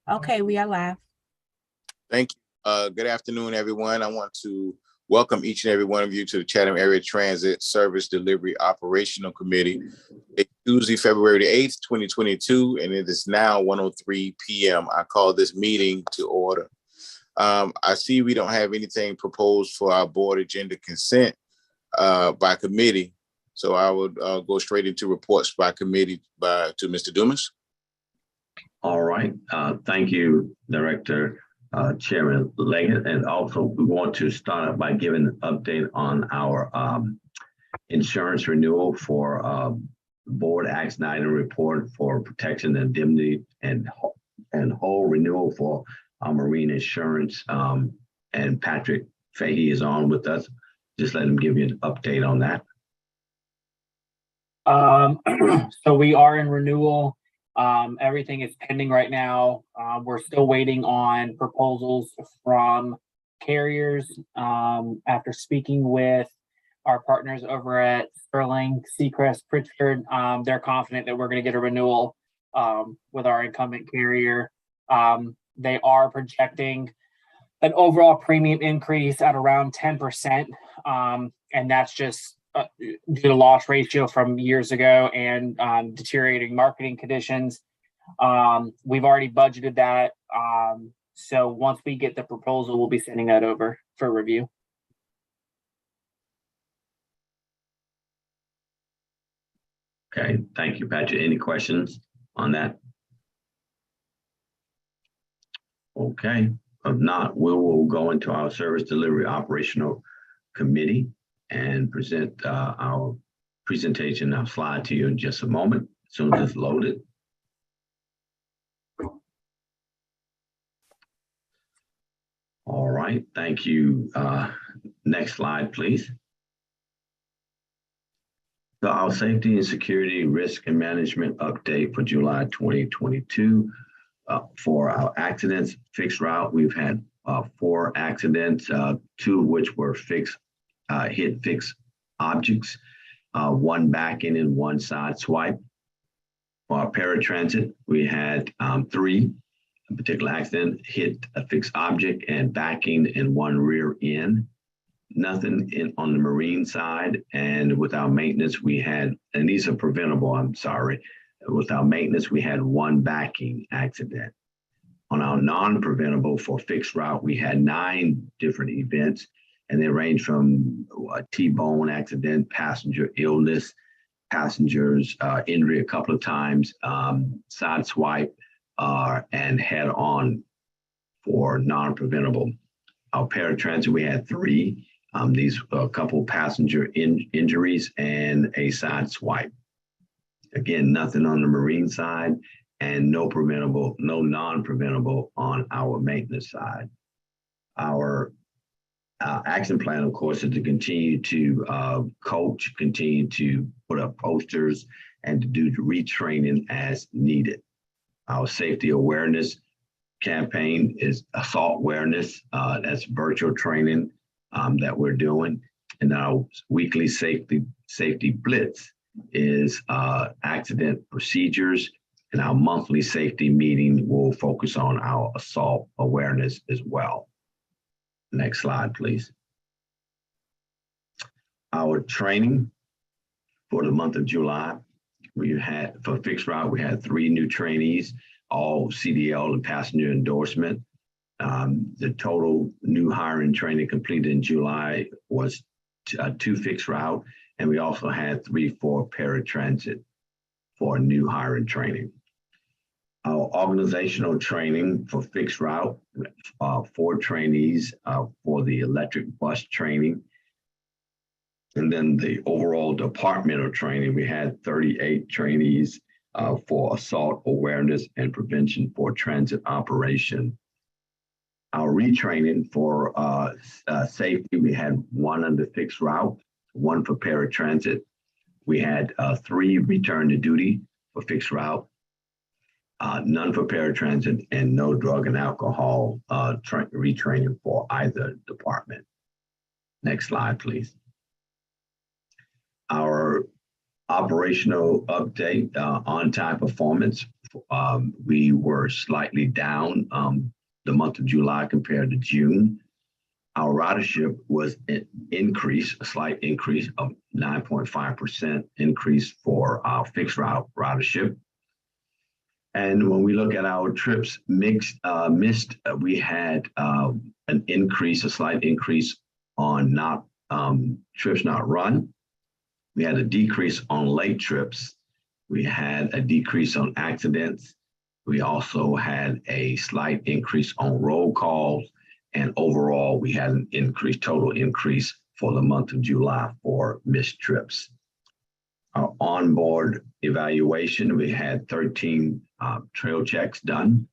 Okay, we are live. Thank you. Good afternoon, everyone. I want to welcome each and every one of you to the Chatham Area Transit Service Delivery Operational Committee. It's Tuesday, February the 8th, 2022, and it is now 1:03 p.m. I call this meeting to order. I see we don't have anything proposed for our board agenda consent by committee. So I would go straight into reports by committee to Mr. Dumas. All right. Thank you, Director Chairman Leggett. And also we want to start out by giving an update on our insurance renewal for board action item report for protection, indemnity, and whole renewal for our marine insurance. And Patrick Fahey is on with us. Just let him give you an update on that. So we are in renewal. Everything is pending right now. We're still waiting on proposals from carriers. After speaking with our partners over at Sterling, Seacrest, Pritchard, they're confident that we're going to get a renewal with our incumbent carrier. They are projecting an overall premium increase at around 10%. And that's just due to loss ratio from years ago and deteriorating marketing conditions. We've already budgeted that. So once we get the proposal, we'll be sending that over for review. Okay, thank you, Patrick. Any questions on that? Okay, if not, we will go into our service delivery operational committee and present our presentation. I'll slide to you in just a moment, as soon as it's loaded. All right, thank you. Next slide, please. So our safety and security risk and management update for July 2022. For our accidents, fixed route, we've had 4 accidents, 2 of which were fixed objects, 1 backing and 1 side swipe. For our paratransit, we had 3. A particular accident hit a fixed object and backing and 1 rear end. Nothing on the marine side. And with our maintenance, we had, and these are preventable, I'm sorry. With our maintenance, we had 1 backing accident. On our non-preventable for fixed route, we had 9 different events, and they range from a T-bone accident, passenger illness, passengers injury a couple of times, side swipe, and head on for non-preventable. Our paratransit, we had 3. These a couple passenger injuries and a side swipe. Again, nothing on the marine side and no non-preventable on our maintenance side. Our action plan, of course, is to continue to coach, continue to put up posters, and to do the retraining as needed. Our safety awareness campaign is assault awareness. That's virtual training that we're doing. And our weekly safety blitz is accident procedures. And our monthly safety meeting will focus on our assault awareness as well. Next slide, please. Our training for the month of July, we had, for fixed route, we had 3 new trainees, all CDL and passenger endorsement. The total new hiring training completed in July was 2 fixed route, and we also had 3 for paratransit for new hiring training. Our organizational training for fixed route, 4 trainees for the electric bus training. And then the overall departmental training, we had 38 trainees for assault awareness and prevention for transit operation. Our retraining for safety, we had 1 on the fixed route, 1 for paratransit. We had 3 return to duty for fixed route, none for paratransit, and no drug and alcohol retraining for either department. Next slide, please. Our operational update, on-time performance we were slightly down the month of July compared to June. Our ridership was an increase, a slight increase of 9.5% increase for our fixed route ridership. And when we look at our trips missed, we had an increase, a slight increase on trips not run. We had a decrease on late trips. We had a decrease on accidents. We also had a slight increase on roll calls. And overall, we had an increase, total increase for the month of July for missed trips. Our onboard evaluation, we had 13 trail checks done,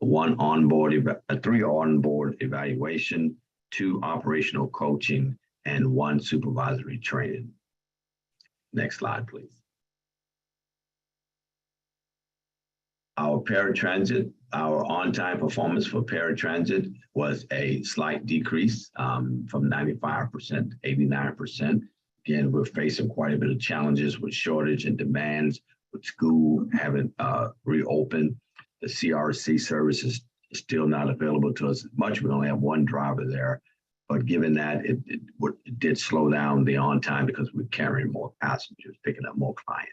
3 onboard evaluation, 2 operational coaching, and 1 supervisory training. Next slide, please. Our paratransit, our on-time performance for paratransit was a slight decrease from 95% to 89%. Again, we're facing quite a bit of challenges with shortage and demands, with school having reopened. The CRC service is still not available to us much. We only have 1 driver there, but given that it did slow down the on-time because we're carrying more passengers, picking up more clients.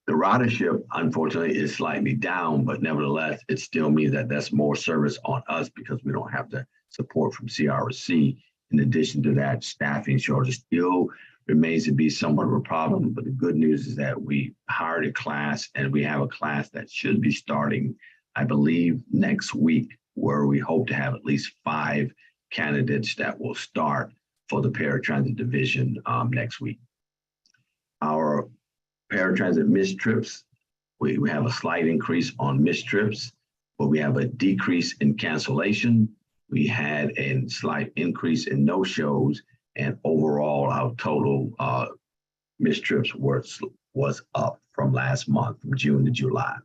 The ridership, unfortunately, is slightly down, but nevertheless, it still means that that's more service on us because we don't have the support from CRC. In addition to that, staffing shortage still remains to be somewhat of a problem. But the good news is that we hired a class, and we have a class that should be starting, I believe, next week, where we hope to have at least 5 candidates that will start for the paratransit division next week. Our paratransit missed trips, we have a slight increase on missed trips, but we have a decrease in cancellation. We had a slight increase in no-shows, and overall our total missed trips was up from last month, from June to July.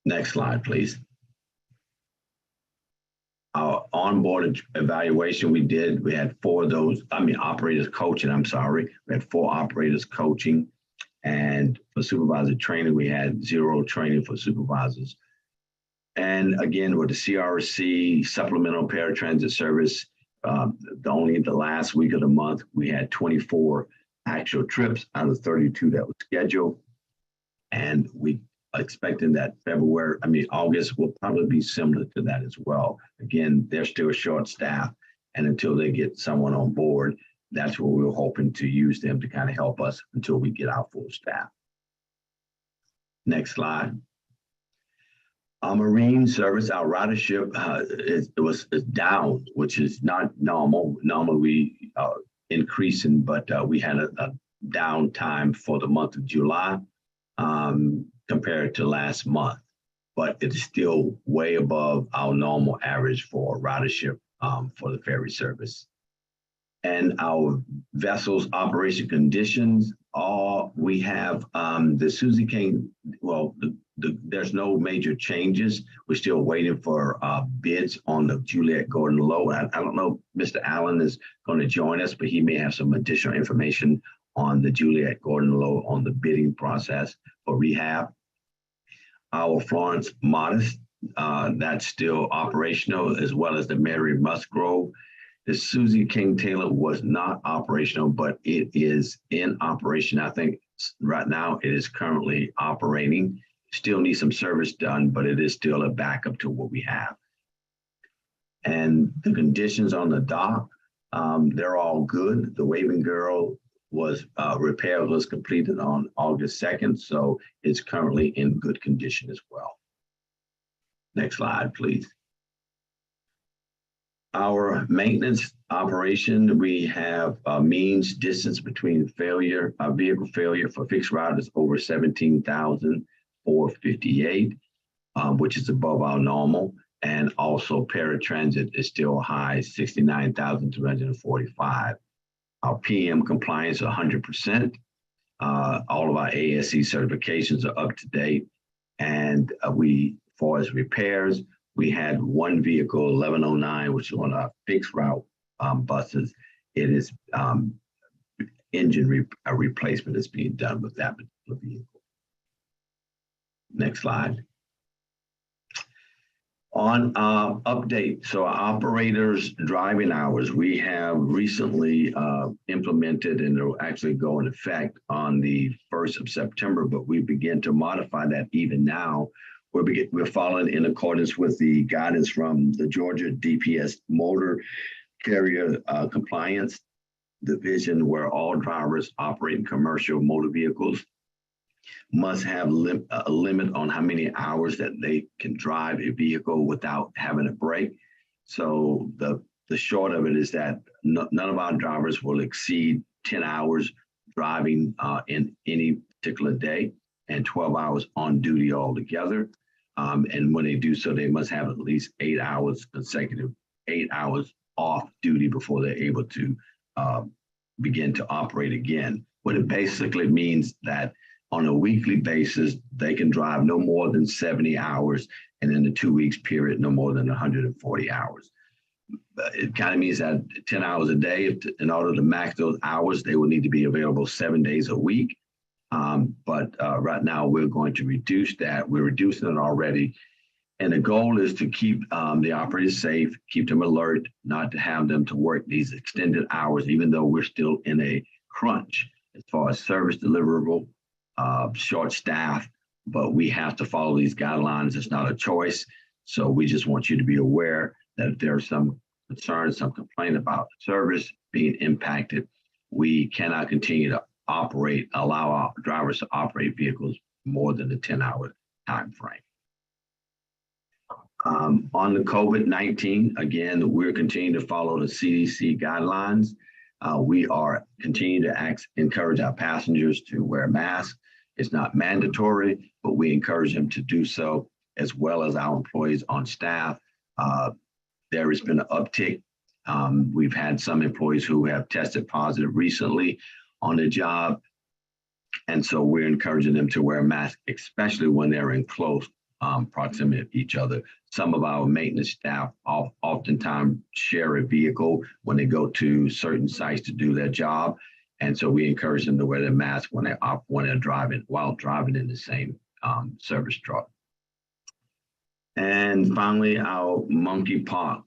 Next slide, please. Our onboard evaluation we had 4 of those, operators coaching, We had 4 operators coaching, and for supervisor training, we had 0 training for supervisors. And again, with the CRC supplemental paratransit service, only the last week of the month, we had 24 actual trips out of 32 that were scheduled. And we expecting that August will probably be similar to that as well. Again, they're still short staffed, and until they get someone on board, that's where we're hoping to use them to kind of help us until we get our full staff. Next slide. Our marine service, our ridership is down, which is not normal. Normally we are increasing, but we had a downtime for the month of July compared to last month, but it's still way above our normal average for ridership for the ferry service. And our vessels operation conditions, we have the Susie King, there's no major changes. We're still waiting for bids on the Juliet Gordon Low. I don't know if Mr. Allen is going to join us, but he may have some additional information on the Juliet Gordon Low on the bidding process for rehab. Our Florence Modest, that's still operational, as well as the Mary Musgrove. The Susie King Taylor was not operational, but it is in operation. I think right now it is currently operating. Still needs some service done, but it is still a backup to what we have. And the conditions on the dock, they're all good. The Waving Girl repair was completed on August 2nd, so it's currently in good condition as well. Next slide, please. Our maintenance operation, we have a means distance between vehicle failure for fixed riders over 17,458, which is above our normal. And also paratransit is still high, 69,245. Our PM compliance, 100%. All of our ASE certifications are up to date. And far as repairs, we had 1 vehicle, 1109, which is one of our fixed route buses. It is engine replacement is being done with that particular vehicle. Next slide. On update, so operators driving hours, we have recently implemented, and it'll actually go in effect on the 1st of September, but we begin to modify that even now. We're following in accordance with the guidance from the Georgia DPS Motor Carrier Compliance Division, where all drivers operating commercial motor vehicles must have a limit on how many hours that they can drive a vehicle without having a break. So the short of it is that none of our drivers will exceed 10 hours driving in any particular day, and 12 hours on duty altogether. And when they do so, they must have at least 8 hours consecutive, 8 hours off duty before they're able to begin to operate again. What it basically means that on a weekly basis, they can drive no more than 70 hours, and in the 2 weeks period, no more than 140 hours. It kind of means that 10 hours a day, in order to max those hours, they will need to be available 7 days a week. But right now, we're going to reduce that. We're reducing it already. And the goal is to keep the operators safe, keep them alert, not to have them to work these extended hours, even though we're still in a crunch as far as service deliverable, short staff, but we have to follow these guidelines. It's not a choice. So we just want you to be aware that if there's some concern, some complaint about service being impacted, we cannot continue to allow our drivers to operate vehicles more than the 10-hour time frame. On the COVID-19, again, we're continuing to follow the CDC guidelines. We are continuing to encourage our passengers to wear masks. It's not mandatory, but we encourage them to do so, as well as our employees on staff. There has been an uptick. We've had some employees who have tested positive recently on the job. And so we're encouraging them to wear masks, especially when they're in close proximity of each other. Some of our maintenance staff oftentimes share a vehicle when they go to certain sites to do their job. And so we encourage them to wear their mask when they're driving, while driving in the same service truck. And finally, our monkeypox.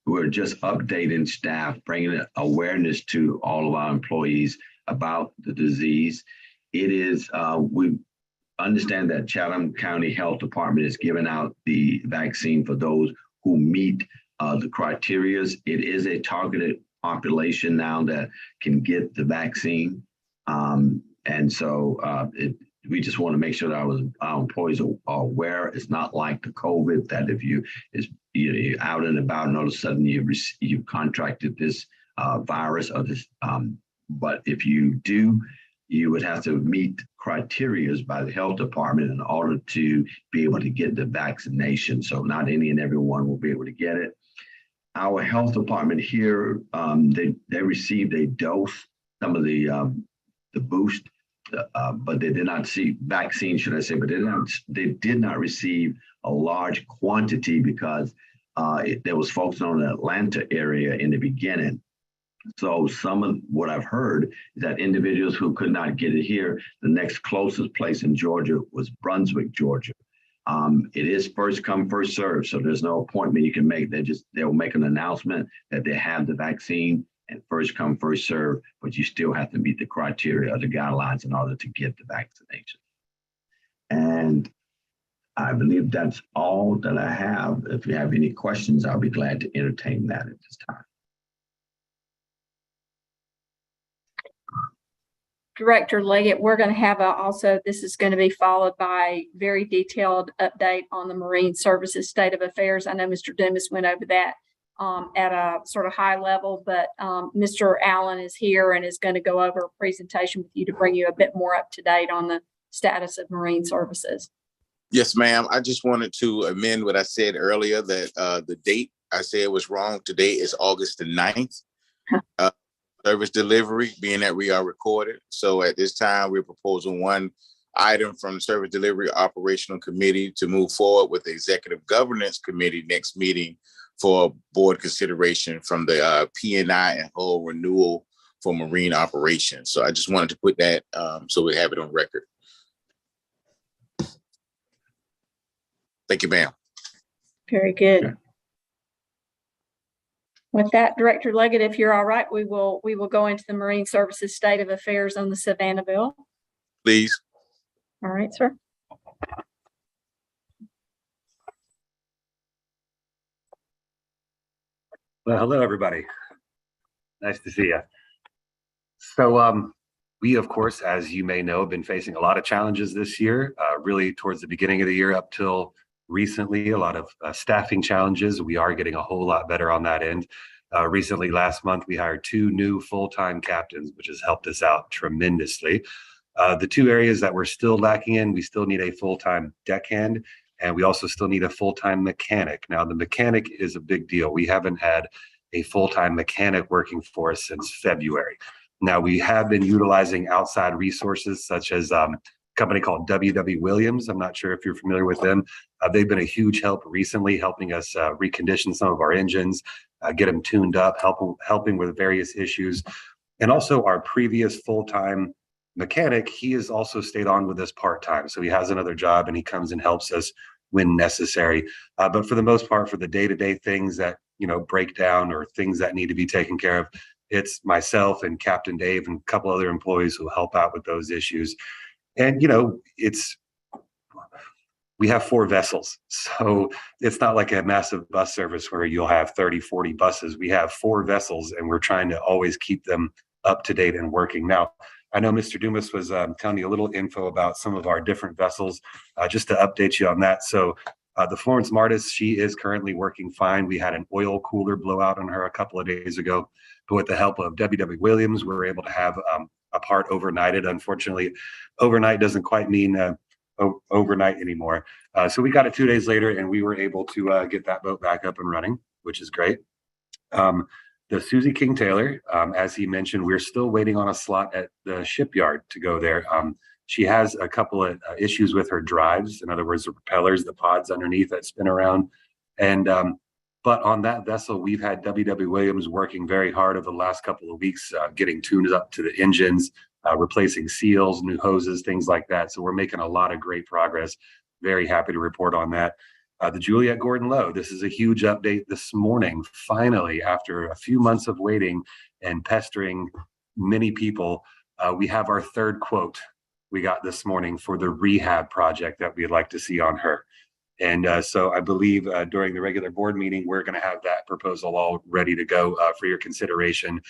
We're just updating staff, bringing awareness to all of our employees about the disease. It is, we understand that Chatham County Health Department is giving out the vaccine for those who meet the criteria. It is a targeted population now that can get the vaccine. And so we just want to make sure that our employees are aware. It's not like the COVID that if you're out and about and all of a sudden you've contracted this virus or this, but if you do, you would have to meet criteria by the health department in order to be able to get the vaccination. So not any and everyone will be able to get it. Our health department here, they received a dose, some of the boost, but they did not see vaccine, should I say, but they did not receive a large quantity because there was folks on the Atlanta area in the beginning. So some of what I've heard is that individuals who could not get it here, the next closest place in Georgia was Brunswick, Georgia. It is first come, first serve. So there's no appointment you can make. They'll make an announcement that they have the vaccine and first come, first serve, but you still have to meet the criteria of the guidelines in order to get the vaccination. And I believe that's all that I have. If you have any questions, I'll be glad to entertain that at this time. Director Leggett, we're going to have this is going to be followed by very detailed update on the Marine Services state of affairs. I know Mr. Dumas went over that at a sort of high level, but Mr. Allen is here and is going to go over a presentation with you to bring you a bit more up to date on the status of Marine Services. Yes, ma'am. I just wanted to amend what I said earlier, that the date I said was wrong. Today is August the 9th. Service delivery, being that we are recorded. So at this time, we're proposing one item from the Service Delivery Operational Committee to move forward with the Executive Governance Committee next meeting for board consideration from the P&I and whole renewal for marine operations. So I just wanted to put that so we have it on record. Thank you, ma'am. Very good. Sure. With that, Director Leggett, if you're all right, we will go into the Marine Services State of Affairs on the Savannah bill. Please. All right, sir. Well, hello, everybody. Nice to see you. So we, of course, as you may know, have been facing a lot of challenges this year, really towards the beginning of the year up till recently, a lot of staffing challenges. We are getting a whole lot better on that end. Recently, last month, we hired 2 new full-time captains, which has helped us out tremendously. The 2 areas that we're still lacking in, we still need a full-time deckhand, and we also still need a full-time mechanic. Now, the mechanic is a big deal. We haven't had a full-time mechanic working for us since February. Now, we have been utilizing outside resources such as a company called W.W. Williams. I'm not sure if you're familiar with them. They've been a huge help recently, helping us recondition some of our engines, get them tuned up, helping with various issues. And also our previous full-time mechanic, he has also stayed on with us part-time. So he has another job and he comes and helps us when necessary. But for the most part, for the day-to-day things that, break down or things that need to be taken care of, it's myself and Captain Dave and a couple other employees who help out with those issues. And, we have 4 vessels. So it's not like a massive bus service where you'll have 30, 40 buses. We have 4 vessels and we're trying to always keep them up to date and working. Now, I know Mr. Dumas was telling you a little info about some of our different vessels, just to update you on that. So the Florence Martis, she is currently working fine. We had an oil cooler blowout on her a couple of days ago, but with the help of W.W. Williams, we were able to have a part overnighted. Unfortunately, overnight doesn't quite mean overnight anymore. So we got it 2 days later and we were able to get that boat back up and running, which is great. The Susie King Taylor, as he mentioned, we're still waiting on a slot at the shipyard to go there. She has a couple of issues with her drives. In other words, the propellers, the pods underneath that spin around. And but on that vessel, we've had W.W. Williams working very hard over the last couple of weeks, getting tuned up to the engines, replacing seals, new hoses, things like that. So we're making a lot of great progress. Very happy to report on that. The Juliet Gordon Lowe, this is a huge update this morning. Finally, after a few months of waiting and pestering many people, we have our 3rd quote we got this morning for the rehab project that we'd like to see on her. And so I believe during the regular board meeting, we're going to have that proposal all ready to go for your consideration.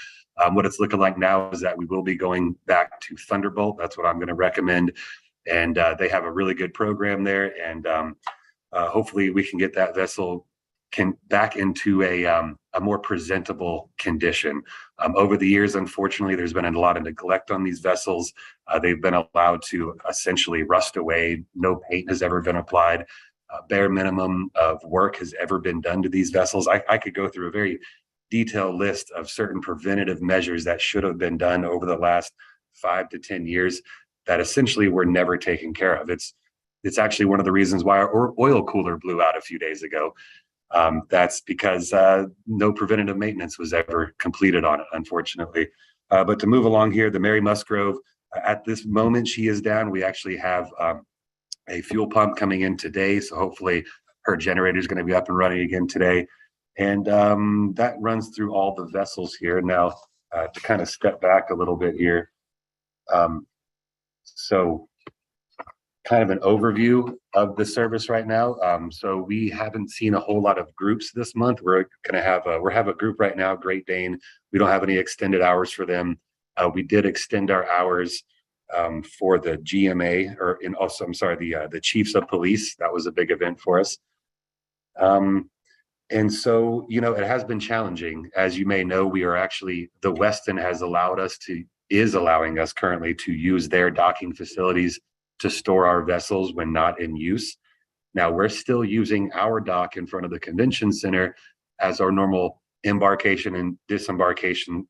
What it's looking like now is that we will be going back to Thunderbolt. That's what I'm going to recommend. And they have a really good program there. And hopefully we can get that vessel back into a more presentable condition. Over the years, unfortunately, there's been a lot of neglect on these vessels. They've been allowed to essentially rust away. No paint has ever been applied. Bare minimum of work has ever been done to these vessels. I could go through a very detailed list of certain preventative measures that should have been done over the last 5 to 10 years that essentially were never taken care of. It's actually one of the reasons why our oil cooler blew out a few days ago. That's because no preventative maintenance was ever completed on it, unfortunately. But to move along here, the Mary Musgrove, at this moment, she is down. We actually have a fuel pump coming in today. So hopefully her generator is going to be up and running again today. And that runs through all the vessels here. Now, to kind of step back a little bit here. So kind of an overview of the service right now. So we haven't seen a whole lot of groups this month. We're going to have a group right now, Great Dane. We don't have any extended hours for them. We did extend our hours for the GMA, the Chiefs of Police. That was a big event for us. And so, it has been challenging. As you may know, the Westin is allowing us currently to use their docking facilities to store our vessels when not in use. Now, we're still using our dock in front of the convention center as our normal embarkation and disembarkation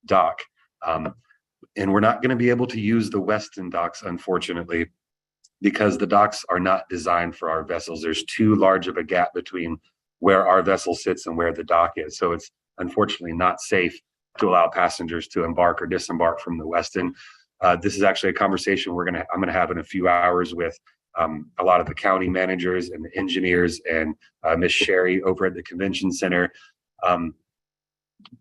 dock. And we're not going to be able to use the Westin docks, unfortunately, because the docks are not designed for our vessels. There's too large of a gap between where our vessel sits and where the dock is. So it's unfortunately not safe to allow passengers to embark or disembark from the Westin. This is actually a conversation I'm going to have in a few hours with a lot of the county managers and the engineers and Miss Sherry over at the convention center.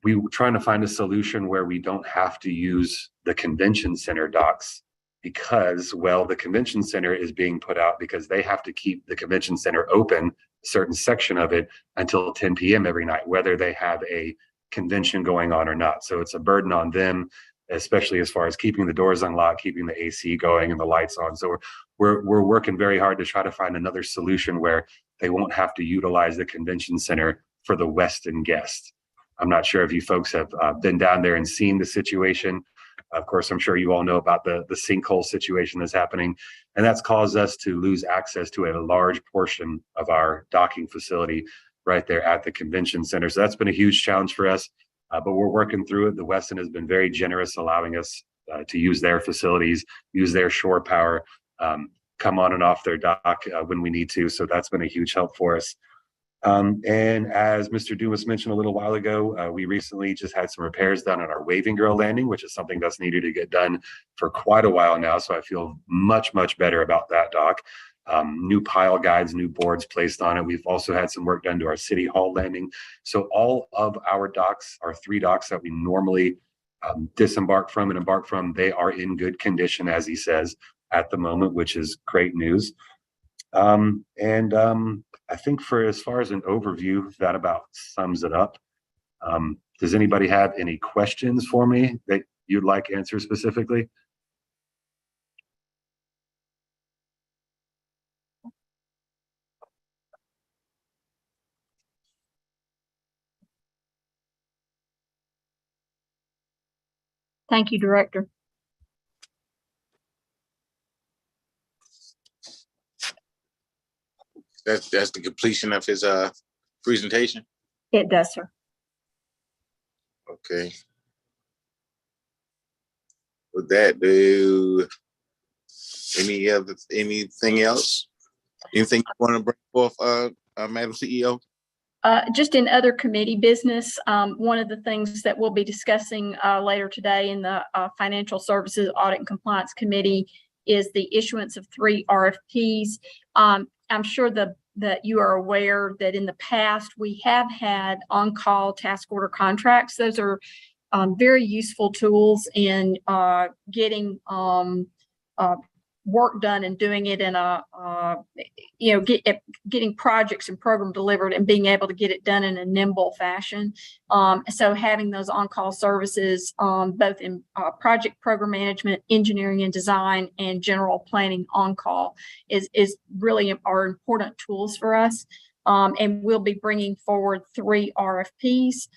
We were trying to find a solution where we don't have to use the convention center docks because, well, the convention center is being put out because they have to keep the convention center open, a certain section of it, until 10 p.m. every night, whether they have a convention going on or not. So it's a burden on them, especially as far as keeping the doors unlocked, keeping the AC going and the lights on. So we're working very hard to try to find another solution where they won't have to utilize the convention center for the Westin guests. I'm not sure if you folks have been down there and seen the situation. Of course, I'm sure you all know about the sinkhole situation that's happening, and that's caused us to lose access to a large portion of our docking facility right there at the convention center. So that's been a huge challenge for us, but we're working through it. The Westin has been very generous, allowing us to use their facilities, use their shore power, come on and off their dock when we need to. So that's been a huge help for us. And as Mr. Dumas mentioned a little while ago, we recently just had some repairs done on our Waving Girl landing, which is something that's needed to get done for quite a while now. So I feel much, much better about that dock. New pile guides, new boards placed on it. We've also had some work done to our City Hall landing. So all of our docks, our 3 docks that we normally disembark from and embark from, they are in good condition, as he says, at the moment, which is great news. I think for as far as an overview, that about sums it up. Does anybody have any questions for me that you'd like answered specifically? Thank you, Director. That's the completion of his presentation. It does, sir. Okay. With that, anything else? Anything you want to bring forth, Madam CEO? Just in other committee business, one of the things that we'll be discussing later today in the Financial Services Audit and Compliance Committee is the issuance of 3 RFPs. I'm sure that you are aware that in the past we have had on-call task order contracts. Those are very useful tools in getting work done and doing it in a getting projects and program delivered and being able to get it done in a nimble fashion. So having those on-call services both in project program management, engineering and design, and general planning on-call is really are important tools for us. And we'll be bringing forward 3 RFPs.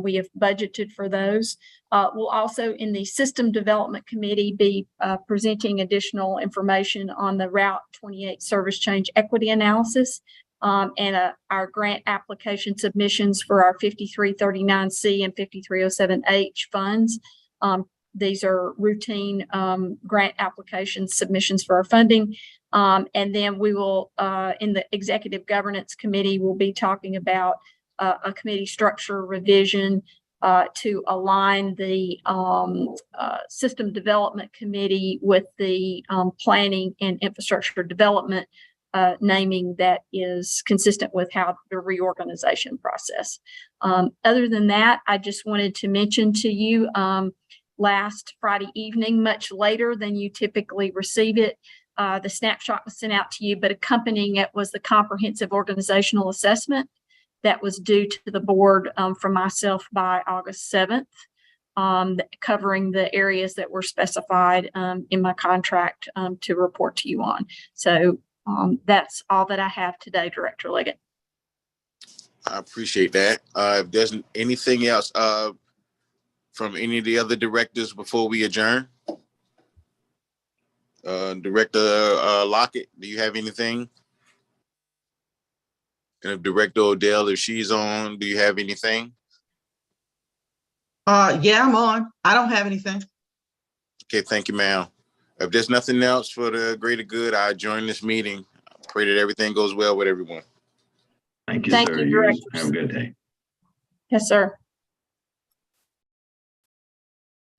We have budgeted for those. We'll also, in the System Development Committee, be presenting additional information on the Route 28 service change equity analysis and our grant application submissions for our 5339C and 5307H funds. These are routine grant application submissions for our funding. And then we will, in the Executive Governance Committee, we'll be talking about a committee structure revision to align the System Development Committee with the Planning and Infrastructure Development naming that is consistent with how the reorganization process. Other than that, I just wanted to mention to you last Friday evening, much later than you typically receive it, the snapshot was sent out to you, but accompanying it was the comprehensive organizational assessment that was due to the board from myself by August 7th, covering the areas that were specified in my contract to report to you on. So that's all that I have today, Director Leggett. I appreciate that. If there's anything else from any of the other directors before we adjourn? Director Lockett, do you have anything? And if Director Odell, if she's on, do you have anything? Yeah, I'm on. I don't have anything. Okay, thank you, ma'am. If there's nothing else for the greater good, I adjourn this meeting. I pray that everything goes well with everyone. Thank you, Thank sir. you, You directors. have a good day. Yes, sir.